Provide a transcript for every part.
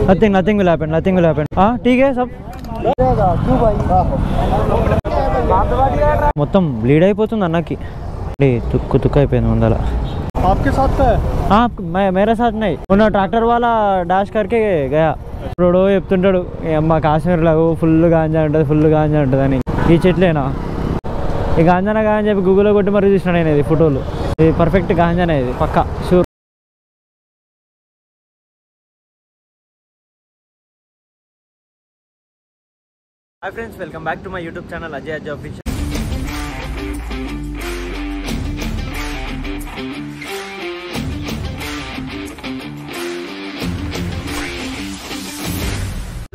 nothing will happen. ठीक है सब మొత్తం బ్లీడ్ అయిపోతుంది అన్నకి తుక్కు తుక్కు అయిపోయింది ముందల आपके साथ का है हाँ मेरे साथ नहीं उन्होंने ट्रैक्टर वाला डैश करके गया ఇప్పుడు చెప్తుంటాడు అమ్మ కాశ్మీర్లో ఫుల్ గాంజా ఉంటుంది అని ఈ చెట్లేనా ఈ గాంజానా అని చెప్పి గూగుల్లో కొట్టి మరి చూసినాడు నేను ఇది ఫోటోలు ఇది పర్ఫెక్ట్ గాంజానే ఇది పక్కా sure hi friends welcome back to my YouTube channel Ajay official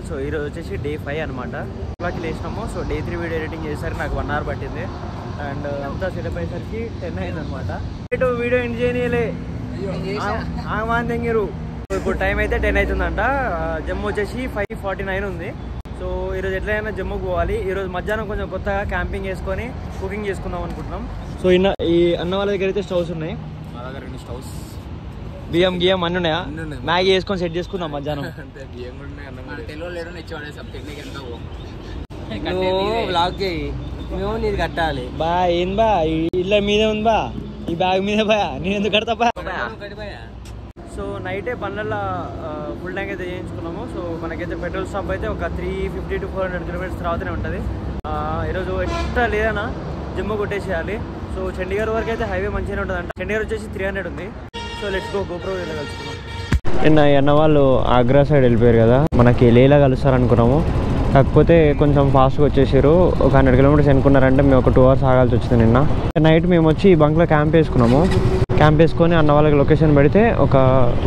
so ఈరోజు వచ్చేసి డే 5 అనమాట ఇవాళకి లేచినాము సో డే 3 వీడియో ఎడిటింగ్ చేసేసరికి నాకు 1 అవర్ పట్టింది అండ్ అంతా సెటప్ అయ్యేసరికి 10 అయింది అనమాట వీడియో ఎండ్ చేయనియలే ఆగమాందెంగిరు ఇప్పుడు టైం అయితే 10 అవుతుందంట జమ్మూ వచ్చేసి 5:49 ఉంది సో ఈరోజు ఎట్లయినా జమ్మూకి పోవాలి ఈరోజు మధ్యాహ్నం కొంచెం కొత్తగా క్యాంపింగ్ చేసుకొని కుకింగ్ చేసుకుందాం అనుకుంటున్నాం సో ఈ అన్న వాళ్ళ దగ్గర అయితే స్టవ్స్ ఉన్నాయి మా దగ్గర 2 స్టవ్స్ బియ్యం అన్నీ ఉన్నాయా మ్యాగీ వేసుకొని సెట్ చేసుకున్నాం మధ్యాహ్నం నీది కట్టాలి బా ఏం బా ఇళ్ళ మీదే ఉంది బా ఈ బ్యాగ్ మీదే బా నేను ఎందుకు కడతా బా సో నైటే పనులలో ఫుల్ ట్యాంక్ అయితే చేయించుకున్నాము సో మనకైతే పెట్రోల్ స్టాప్ అయితే ఒక 350 to 400 కిలోమీటర్స్ తర్వాతనే ఉంటుంది ఈరోజు ఎక్స్ట్రా లేదన్నా జమ్మూ కొట్టేసేయాలి సో చండీగఢ్ వరకు అయితే హైవే మంచిగానే ఉంటుంది అంట చండీగఢ్ వచ్చేసి 300 ఉంది సో లెట్స్ గోప్రో ఇలా కలుసుకున్నాం నిన్న అన్న వాళ్ళు ఆగ్రా సైడ్ వెళ్ళిపోయారు కదా మనకి లేలా కలుస్తారు అనుకున్నాము కాకపోతే కొంచెం ఫాస్ట్గా వచ్చేసారు ఒక 100 కిలోమీటర్స్ అనుకున్నారంటే మేము ఒక 2 hours ఆగాల్సి వచ్చింది నిన్న నైట్ మేము వచ్చి ఈ బంక్లో క్యాంప్ వేసుకున్నాము క్యాంప్ వేసుకొని అన్న వాళ్ళకి లొకేషన్ పెడితే ఒక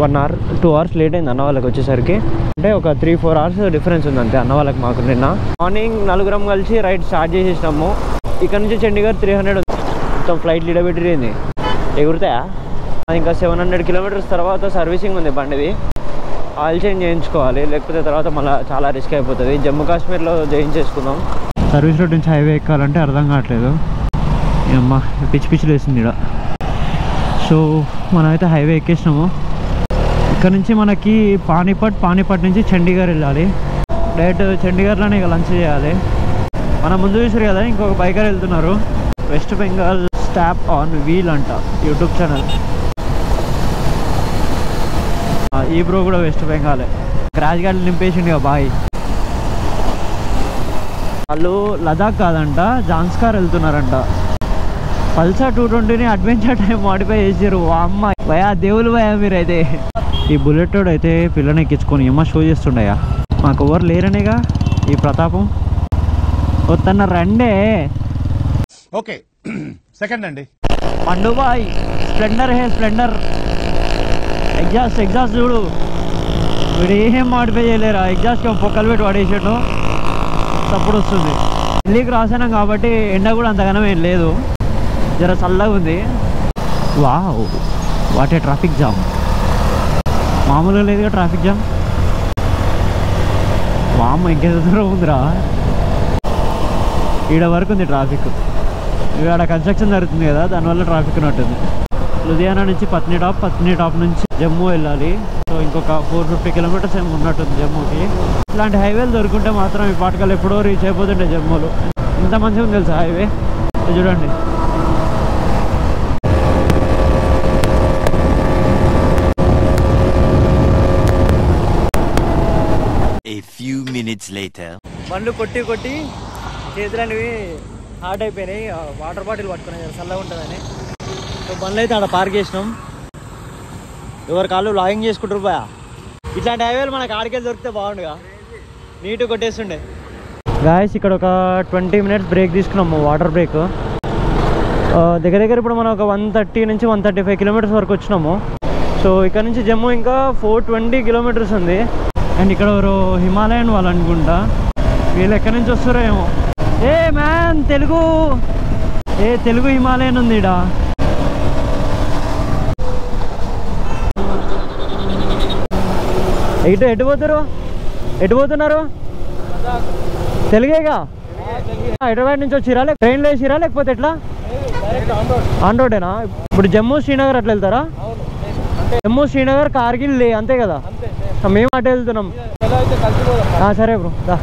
1 hour 2 hours లేట్ అయింది అన్న వాళ్ళకి వచ్చేసరికి అంటే ఒక 3-4 hours డిఫరెన్స్ ఉంది అంతే అన్న వాళ్ళకి మాకు నిన్న మార్నింగ్ 4 కలిసి రైడ్ స్టార్ట్ చేసేసినాము ఇక్కడ నుంచి చండీగఢ్ 300 మొత్తం ఫ్లైట్ లీడబెట్టింది ఎగురుతాయా ఇంకా 700 కిలోమీటర్స్ తర్వాత సర్వీసింగ్ ఉంది బండిది ఆయిల్ చేంజ్ చేయించుకోవాలి లేకపోతే తర్వాత మళ్ళీ చాలా రిస్క్ అయిపోతుంది జమ్మూ కాశ్మీర్లో చేయించేసుకుందాం సర్వీస్ రోడ్ నుంచి హైవే ఎక్కాలంటే అర్థం కావట్లేదు అమ్మ పిచ్చి లేసింది ఇక్కడ సో మనమైతే హైవే ఎక్కేసినాము ఇక్కడ నుంచి మనకి పానీపట్ నుంచి చండీగఢ్ వెళ్ళాలి డైరెక్ట్ చండీగఢ్లోనే ఇక లంచ్ చేయాలి మనం ముందు చూసారు కదా ఇంకొక బైకర్ వెళ్తున్నారు west Bengal stop on wheel అంట యూట్యూబ్ ఛానల్ ఈ బ్రో కూడా వెస్ట్ బెంగాలే క్రాష్ గార్డ్ నింపేసిండు ఇక బాయ్ వాళ్ళు లదాఖ్ కాదంట జాన్స్కార్ వెళ్తున్నారంట పల్సర్ 220ని అడ్వెంచర్ టైం మాడిఫై చేసారు అమ్మాయి భయా దేవులు భయా మీరైతే ఈ బుల్లెట్ రోడ్ అయితే పిల్లని ఎక్కించుకొని ఏమో షో చేస్తుండయా మాకు ఎవరు లేరనేగా ఈ ప్రతాపం వస్తున్న రండే ఓకే సెకండ్ అండి పండు బాయ్ స్ప్లెండర్ ఎగ్జాస్ట్ చూడు వీడు ఏం మాడిఫై చేయలేరా ఎగ్జాస్ట్ పొక్కలు పెట్టి పడేసాడు తప్పుడు వస్తుంది ఢిల్లీకి రాసాను కాబట్టి ఎండ కూడా అంతగానం ఏం లేదు జర చల్లగా ఉంది wow what a traffic jam మామూలుగా లేదుగా ట్రాఫిక్ జామ్ వామ్మ ఇంకెంత దూరం ఉందిరా ఈడ వరకు ఉంది ట్రాఫిక్ ఇక్కడ కన్స్ట్రక్షన్ జరుగుతుంది కదా దానివల్ల ట్రాఫిక్ ఉన్నట్టుంది లూధియానా నుంచి పత్ని టాప్ నుంచి జమ్మూ వెళ్ళాలి సో ఇంకొక 450 కిలోమీటర్స్ ఏమో ఉన్నట్టుంది జమ్మూకి ఇలాంటి హైవేలు దొరుకుంటే మాత్రం ఈ పాటకాలు ఎప్పుడో రీచ్ అయిపోతుండే జమ్మూలో ఇంత మంచిగా ఉంది తెలుసా హైవే చూడండి బండ్లు కొట్టి చేతులనేవి హార్డ్ అయిపోయినాయి వాటర్ బాటిల్ పట్టుకున్నాయి చల్లగా ఉంటుందని సో బండ్లు అయితే ఆడ పార్క్ చేసినాం ఎవరి కాళ్ళు లాగింగ్ చేసుకుంటారు బా ఇట్లాంటి హైవేలు మనకు ఆడికెళ్ళి దొరికితే బాగుండుగా నీట్గా కొట్టేస్తుండే గాయస్ ఇక్కడ ఒక 20 minutes బ్రేక్ తీసుకున్నాము వాటర్ బ్రేక్ దగ్గర ఇప్పుడు మనం ఒక 130 నుంచి 135 కిలోమీటర్స్ వరకు వచ్చినాము సో ఇక్కడ నుంచి జమ్మూ ఇంకా 420 కిలోమీటర్స్ ఉంది అండ్ ఇక్కడ ఎవరు హిమాలయన్ వాళ్ళు అనుకుంటా వీళ్ళు ఎక్కడి నుంచి వస్తారో ఏమో ఏ మ్యాన్ తెలుగు హిమాలయన్ ఉంది ఇడా ఎటు పోతున్నారు తెలుగేగా హైదరాబాద్ నుంచి వచ్చిరా ట్రైన్లో వేసిరా లేకపోతే ఎట్లా ఆన్ రోడేనా ఇప్పుడు జమ్మూ శ్రీనగర్ అట్లా వెళ్తారా జమ్మూ శ్రీనగర్ కార్గిల్ అంతే కదా మేము అటు వెళ్తున్నాం. సరే బ్రో దా.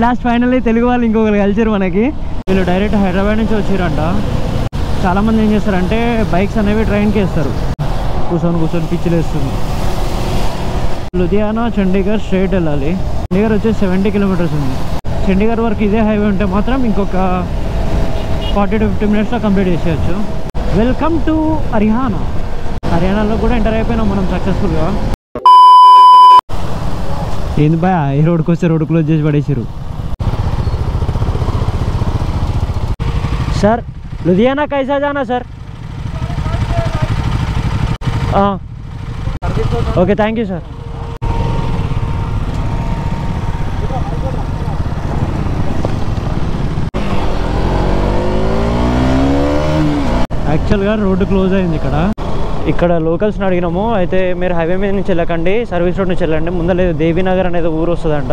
లాస్ట్ ఫైనల్లీ తెలుగు వాళ్ళు ఇంకొకరు కలిసారు మనకి. వీళ్ళు డైరెక్ట్ హైదరాబాద్ నుంచి వచ్చారంట. చాలామంది ఏం చేస్తారంటే బైక్స్ అనేవి ట్రైన్కి వేస్తారు. కూర్చొని పిచ్చిలు వేస్తుంది. లుధియానా చండీగఢ్ స్ట్రైట్ వెళ్ళాలి. చండీగఢ్ వచ్చేసి 70 కిలోమీటర్స్ ఉంది. చండీగఢ్ వరకు ఇదే హైవే ఉంటే మాత్రం ఇంకొక 40 to 50 మినిట్స్లో కంప్లీట్ చేసేయచ్చు. Welcome to Haryana. హర్యానాలో కూడా ఎంటర్ అయిపోయినాం మనం సక్సెస్ఫుల్గా. ఏంది బాయ్ ఈ రోడ్కి వస్తే రోడ్ క్లోజ్ చేసి పడేసారు. सर लुधियाना कैसा जाना सर? हाँ ओके थैंक यू सर. యాక్చువల్గా రోడ్డు క్లోజ్ అయింది ఇక్కడ లోకల్స్ని అడిగినాము. అయితే మీరు హైవే మీద నుంచి వెళ్ళకండి, సర్వీస్ రోడ్ నుంచి వెళ్ళండి. ముందర దేవీనగర్ అనేది ఊరు వస్తుందంట.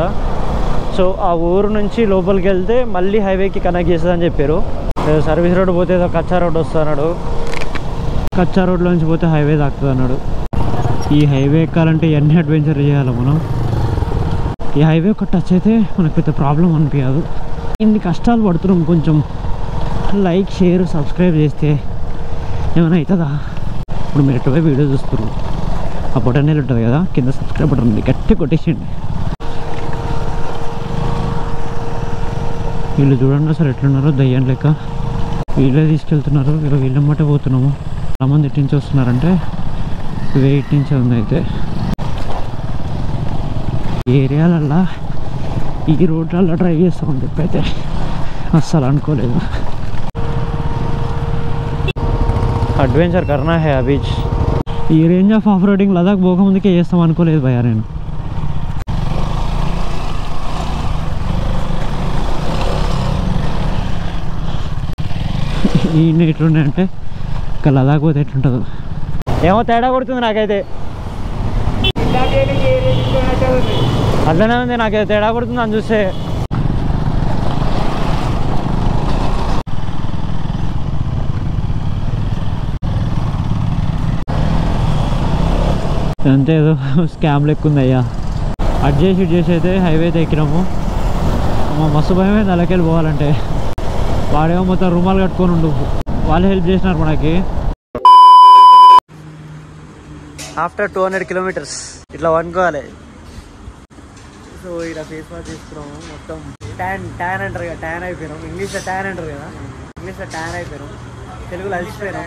సో ఆ ఊరు నుంచి లోపలికి వెళ్తే మళ్ళీ హైవేకి కనెక్ట్ చేస్తుందని చెప్పారు. సర్వీస్ రోడ్ పోతే ఏదో కచ్చా రోడ్ వస్తున్నాడు, కచ్చా రోడ్లో నుంచి పోతే హైవే తాకుతుంది అన్నాడు. ఈ హైవే ఎక్కాలంటే ఎన్ని అడ్వెంచర్ చేయాలి మనం. ఈ హైవే ఒక టచ్ అయితే మనకు పెద్ద ప్రాబ్లం అనిపించదు. ఇన్ని కష్టాలు పడుతున్నాం. కొంచెం లైక్ షేర్ సబ్స్క్రైబ్ చేస్తే ఏమైనా అవుతుందా? ఇప్పుడు మీరు ఎటువై వీడియో చూస్తారు, ఆ బటన్ ఉంటుంది కదా కింద సబ్స్క్రైబ్ బటన్ ఉంది, గట్టి కొట్టేసేయండి. వీళ్ళు చూడండి అసలు ఎట్లున్నారో దయ్యం లెక్క. వీళ్ళే తీసుకెళ్తున్నారు, వీళ్ళమ్మటే పోతున్నాము. చాలామంది ఇటు నుంచి వస్తున్నారంటే ఇటు నుంచే ఉంది. అయితే ఏరియాలల్లో ఈ రోడ్లల్లో డ్రైవ్ చేస్తామని చెప్పి అయితే అస్సలు అనుకోలేదు. అడ్వెంచర్ కర్నా హే ఆ బీచ్. ఈ range of off roading Ladakh పోకముందుకే చేస్తాం అనుకోలేదు భయ్యా నేను. ఈ ఎట్లున్నాయంటే ఇంకా లదాఖ్ పోతే ఎట్లుంటుందో ఏమో తేడా కొడుతుంది నాకైతే. అట్లనే ఉంది, నాకైతే తేడా కొడుతుంది అని చూస్తే. అంతే ఏదో స్కామ్ లెక్కుంది అయ్యా. అటు చేసి అయితే హైవే అయితే ఎక్కినాము. మస్తు భయమే నెలకెళ్ళి పోవాలంటే. వాడేమో మొత్తం రూమాలు కట్టుకొని ఉండు. వాళ్ళు హెల్ప్ చేసినారు మనకి. ఆఫ్టర్ 200 కిలోమీటర్స్ ఇట్లా వండుకోవాలి. సో ఇలా ఫేస్ వాష్ తీసుకున్నాము. మొత్తం ట్యాన్ అంటారు కదా, ట్యాన్ అయిపోయినాం. ఇంగ్లీష్లో ట్యాన్ అంటారు కదా, ఇంగ్లీష్లో ట్యాన్ అయిపోయినాం. తెలుగులో అలసిపోయినాం.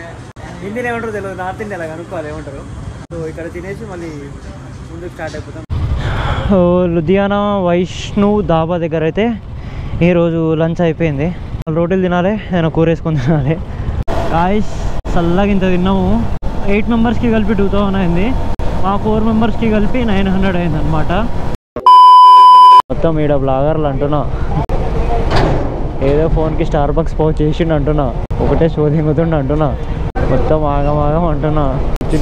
హిందీలో ఏమంటారు తెలియదు, నార్త్ ఇండియాలో కనుక్కోవాలి ఏమంటారు. సో ఇక్కడ తినేసి మళ్ళీ ముందుకు స్టార్ట్ అయిపోతాం. లుధియానా వైష్ణవ్ ధాబా దగ్గర అయితే ఈరోజు లంచ్ అయిపోయింది. రోటీలు తినాలి, నేను కూర వేసుకొని తినాలి. గాయ్స్ చల్లగా ఇంత తిన్నాము. 8 మెంబర్స్కి కలిపి 2000 అయింది. మా 4 మెంబర్స్కి కలిపి 900 అయింది అనమాట. మొత్తం ఈడ బ్లాగర్లు అంటున్నా, ఏదో ఫోన్కి స్టార్ బక్స్ పౌచ్ చేసిండు అంటున్నా, ఒకటే షో దింగుతుండ అంటున్నా, మొత్తం ఆగమాగం అంటున్నా,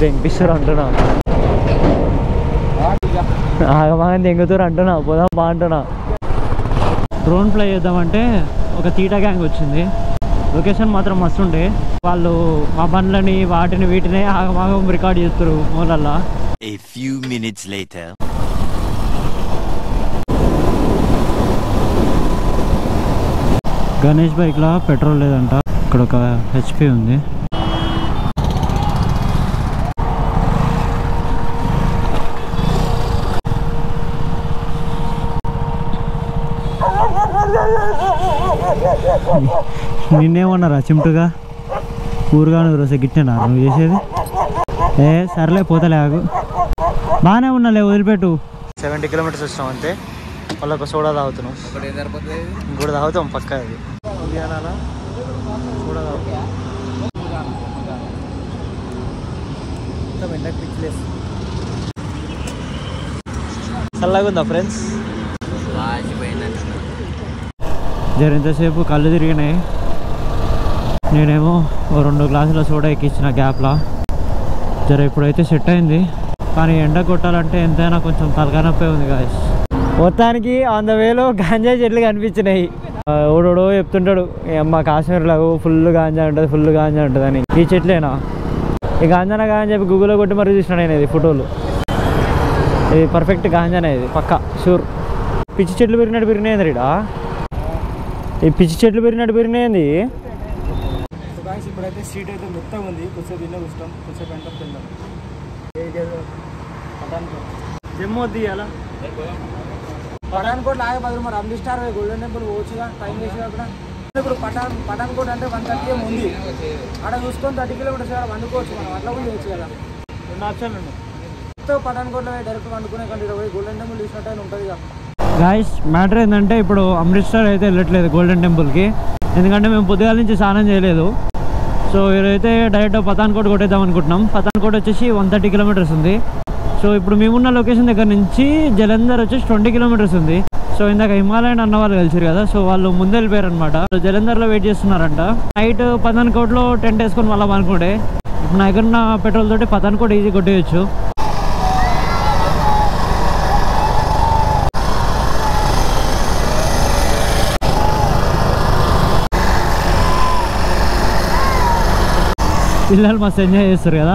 తెంపిస్తారు అంటున్నా, ఆగమాగం తెంగుతారు అంటున్నా, పోదాం బా అంటున్నా. డ్రోన్ ఫ్లై చేద్దామంటే ఒక తీటా గ్యాంగ్ వచ్చింది. లొకేషన్ మాత్రం మస్తు ఉండే. వాళ్ళు మా బండ్లని వాటిని వీటిని ఆగమాగం రికార్డ్ చేస్తారు మూలల్లా. A few minutes later. Ganesh బైక్లో పెట్రోల్ లేదంట. ఇక్కడ ఒక హెచ్పి ఉంది. నిన్నేమన్నారా చిమ్టుగా ఊరుగాను రోజు గిట్టేనా నువ్వు చేసేది? సర్లే పోతలే ఆగు, బాగానే ఉన్నాలే వదిలిపెట్టు. 70 కిలోమీటర్స్ వచ్చినాం అంతే. మళ్ళీ ఒక సోడా తాగుతున్నాం. ఇంకోటి తాగుతాం పక్క. అది సోడా తాగుతాం. మొత్తం ఎండకు పిచ్చిలేసి చల్లగా ఉందా ఫ్రెండ్స్? జరింతసేపు కళ్ళు తిరిగినాయి. నేనేమో 2 గ్లాసుల సోడా ఎక్కించిన గ్యాప్లా. ఇప్పుడైతే సెట్ అయింది. కానీ ఎండ కొట్టాలంటే ఎంతైనా కొంచెం తలకానొప్పే ఉంది గాయస్. మొత్తానికి ఆన్ ద వేలో గాంజా చెట్లు కనిపించినాయి. ఓడోడో చెప్తుంటాడు, మా కాశ్మీర్లో ఫుల్ గాంజా ఉంటుంది, ఫుల్ గాంజా ఉంటుంది అని. ఈ చెట్లేనా ఈ గాంజానా అని చెప్పి గూగుల్లో కొట్టి మరీ చూసినా నేను ఇది ఫోటోలు. ఇది పర్ఫెక్ట్ గాంజానే, ఇది పక్కా షూర్. పిచ్చి చెట్లు పెరిగినట్టు రీడా, ఈ పిచ్చి చెట్లు పెరిగినట్టు ఇప్పుడైతే సీట్ అయితే మొత్తం ఉంది, కొద్దిసేపు ఇల్లే కూర్చుంటాం, కొద్దిసేపు వెంట తింటాం. జమ్మొద్ది అలా పఠాన్కోట్ లాగే బదులు మరి అమృత్సర్ గోల్డెన్ టెంపుల్ పోవచ్చుగా, టైం వేసి అక్కడ. ఇప్పుడు పఠాన్కోట్ అంటే 130 ఉంది, అక్కడ చూసుకొని 30 కిలోమీటర్స్ కదా వండుకోవచ్చు మనం, అట్లా కూడా చేయొచ్చు కదా. 2 ఆప్షన్లు ఉన్నాయి. పఠాన్కోట్లో డైరెక్ట్ వండుకునే కంటే పోయి గోల్డెన్ టెంపుల్ చూసినట్టు అని ఉంటుంది కదా. గాయస్ మ్యాటర్ ఏంటంటే ఇప్పుడు అమృత్సర్ అయితే వెళ్ళట్లేదు గోల్డెన్ టెంపుల్కి, ఎందుకంటే మేము పొద్దుగాల నుంచి స్నానం చేయలేదు. సో ఈరోజైతే డైరెక్ట్ పఠాన్కోట్ కొట్టేద్దాం అనుకుంటున్నాం. పఠాన్కోట్ వచ్చేసి 130 కిలోమీటర్స్ ఉంది. సో ఇప్పుడు మేమున్న లొకేషన్ దగ్గర నుంచి జలంధర్ వచ్చేసి 20 కిలోమీటర్స్ ఉంది. సో ఇందాక హిమాలయన్ అన్న వాళ్ళు కలిసారు కదా, సో వాళ్ళు ముందు వెళ్ళిపోయారు అనమాట. జలంధర్లో వెయిట్ చేస్తున్నారంట. నైట్ పఠాన్కోట్లో టెంట్ వేసుకొని మళ్ళీ అనుకుంటే ఇప్పుడు నా దగ్గర ఉన్న పెట్రోల్ తోటి పఠాన్కోట్ ఈజీ కొట్టేయచ్చు. పిల్లలు మస్తు ఎంజాయ్ చేస్తారు కదా.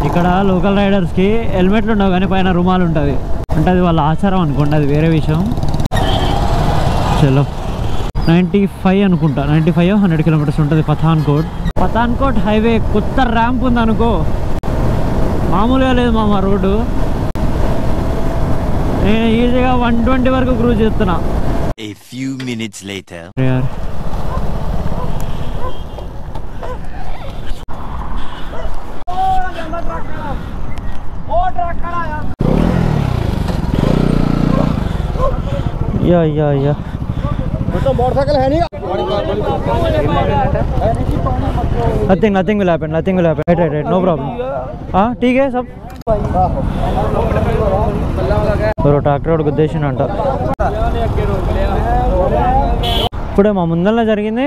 ఇక్కడ లోకల్ రైడర్స్కి హెల్మెట్లు ఉండవు కానీ పైన రుమాలు ఉంటుంది, అంటే అది వాళ్ళ ఆచారం అనుకోండి, అది వేరే విషయం. చలో 95 అనుకుంటా, 95 100 కిలోమీటర్స్ ఉంటుంది పఠాన్కోట్ హైవే. కొత్త ర్యాంప్ ఉంది అనుకో, మామూలుగా లేదు మా రోడ్డు. నేను ఈజీగా 120 వరకు క్రూజ్ చేస్తున్నా. A few minutes later. या तो मोटरसाइकिल है नहीं, nothing will happen right no problem. हाँ ठीक है सब. ట్రాక్టర్ గుద్దేసిండంట. ఇప్పుడే మా ముందర జరిగింది,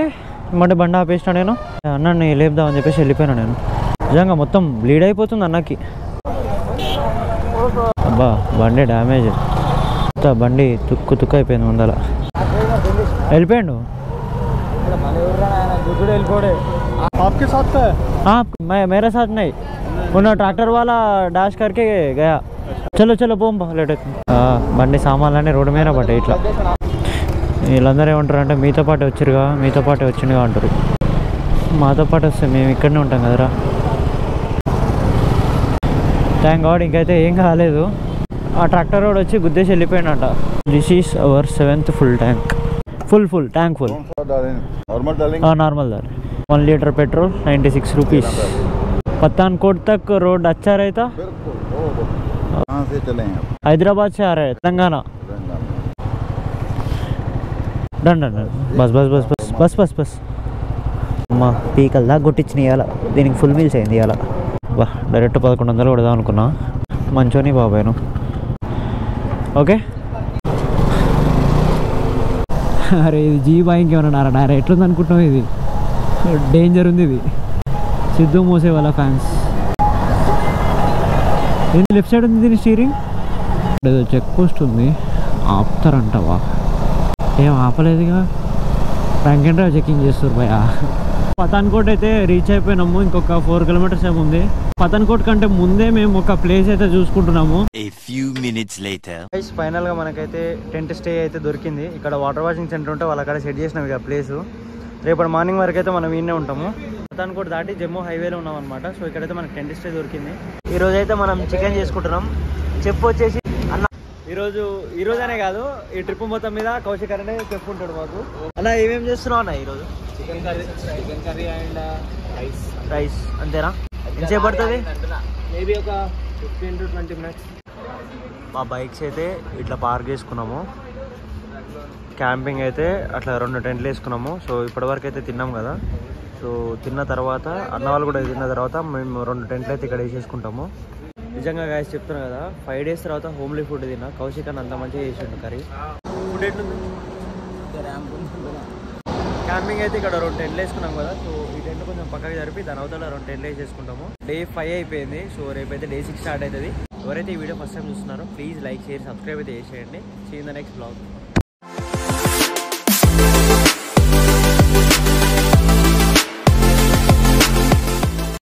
అంటే బండి ఆపేసిన నేను అన్నని లేపుదామని చెప్పేసి వెళ్ళిపోయాను. నేను నిజంగా మొత్తం బ్లీడ్ అయిపోతుంది అన్నకి. అబ్బా బండి డ్యామేజ్, బండి తుక్కు అయిపోయింది ముందర. వెళ్ళిపోయాడు. आपके साथ का है? हाँ मेरे साथ नहीं, उन्होंने ट्रैक्टर वाला डैश करके गया. చలో పోంబా లేట్ అవుతుంది. బండి సామాన్లన్నీ రోడ్డు మీద పడ్డాయి. ఇట్లా వీళ్ళందరూ ఏమంటారు అంటే మీతో పాటు వచ్చిందిగా అంటారు. మాతో పాటు వస్తే మేము ఇక్కడనే ఉంటాం కదరా. థ్యాంక్ గాడ్ ఇంకైతే ఏం కాలేదు. ఆ ట్రాక్టర్ రోడ్ వచ్చి గుద్దేసి వెళ్ళిపోయాడంట. This is our 7th full tank. Full tank full. Normal दाल 1 लीटर पेट्रोल 96 रुपीस. पठानकोट तक रोड अच्छा रहता. कहाँ से चले हैं? हैदराबाद से आ रहे हैं, तेलंगाना. डन बस అమ్మా పీకల్ దాకా కొట్టించిన ఇవాళ. దీనికి ఫుల్ మీల్స్ అయింది ఇవాళ. బా డైరెక్ట్ 1100 కొడదాం అనుకున్నా, మంచోని బాబాయ్ను. ఓకే అరే ఇది జీ బాయింగ్ ఏమన్నారా నారా, ఎట్లుంది అనుకుంటున్నావు? ఇది డేంజర్ ఉంది. ఇది సిద్ధు మోసే వాళ్ళ ఫ్యాన్స్. ఇది లెఫ్ట్ సైడ్ ఉంది దీని స్టీరింగ్. ఏదో చెక్ పోస్ట్ ఉంది, ఆపుతారంటవా? ఏం ఆపలేదుగా, ర్యాంక్ అండ్ డ్రైవ్ చెకింగ్ చేస్తారు భయ. పఠాన్కోట్ అయితే రీచ్ అయిపోయినాము, ఇంకొక 4 కిలోమీటర్స్ ఏముంది. పఠాన్కోట్ కంటే ముందే మేము ఒక ప్లేస్ అయితే చూసుకుంటున్నాము. A few minutes later. Final గా మనకైతే టెంట్ స్టే అయితే దొరికింది. ఇక్కడ వాటర్ వాషింగ్ సెంటర్ ఉంటే వాళ్ళు అక్కడ సెట్ చేసినాం ఇక ప్లేస్. రేపటి మార్నింగ్ వరకు అయితే మనం ఈయనే ఉంటాము. పఠాన్కోట్ దాటి జమ్మూ హైవేలో ఉన్నాం అనమాట. సో ఇక్కడైతే మనకి టెంట్ స్టే దొరికింది. ఈ రోజు అయితే మనం చికెన్ చేసుకుంటున్నాం. చెప్పు వచ్చేసి అన్న ఈరోజనే కాదు, ఈ ట్రిప్ మొత్తం మీద కౌశిక్ అనే చెప్పుకుంటాడు మాకు. అలా ఏమేమి చేస్తున్నావు అన్న ఈరోజు? చికెన్ కర్రీ అండ్ రైస్ అంతేనా? ఎంతసేపు పడుతుంది? మేబీ ఒక 15 to 20 minutes. మా బైక్స్ అయితే ఇట్లా పార్క్ చేసుకున్నాము. క్యాంపింగ్ అయితే అట్లా 2 టెంట్లు వేసుకున్నాము. సో ఇప్పటివరకు అయితే తిన్నాం కదా. సో తిన్న తర్వాత అన్న వాళ్ళు కూడా తిన్న తర్వాత మేము 2 టెంట్లు అయితే ఇక్కడ వేసేసుకుంటాము. నిజంగా గాయస్ చెప్తున్నా కదా, 5 days తర్వాత హోమ్లీ ఫుడ్ తిన్నా. కౌశిక్ అని అంత మంచిగా చేసిండు కర్రీ. ఫుడ్ ఎట్లుంది? క్యాంపింగ్ అయితే ఇక్కడ 2 టెంట్లు వేసుకున్నాం కదా. సో ఈ టెంట్ కొంచెం పక్కకి జరిపి దాని అవతల 2 టెంట్లు వేసేసుకుంటాము. Day 5 అయిపోయింది. సో రేపైతే Day 6 స్టార్ట్ అవుతుంది. ఎవరైతే ఈ వీడియో ఫస్ట్ టైం చూస్తున్నారో ప్లీజ్ లైక్, షేర్, సబ్స్క్రైబ్ అయితే చేసేయండి. See in the next blog.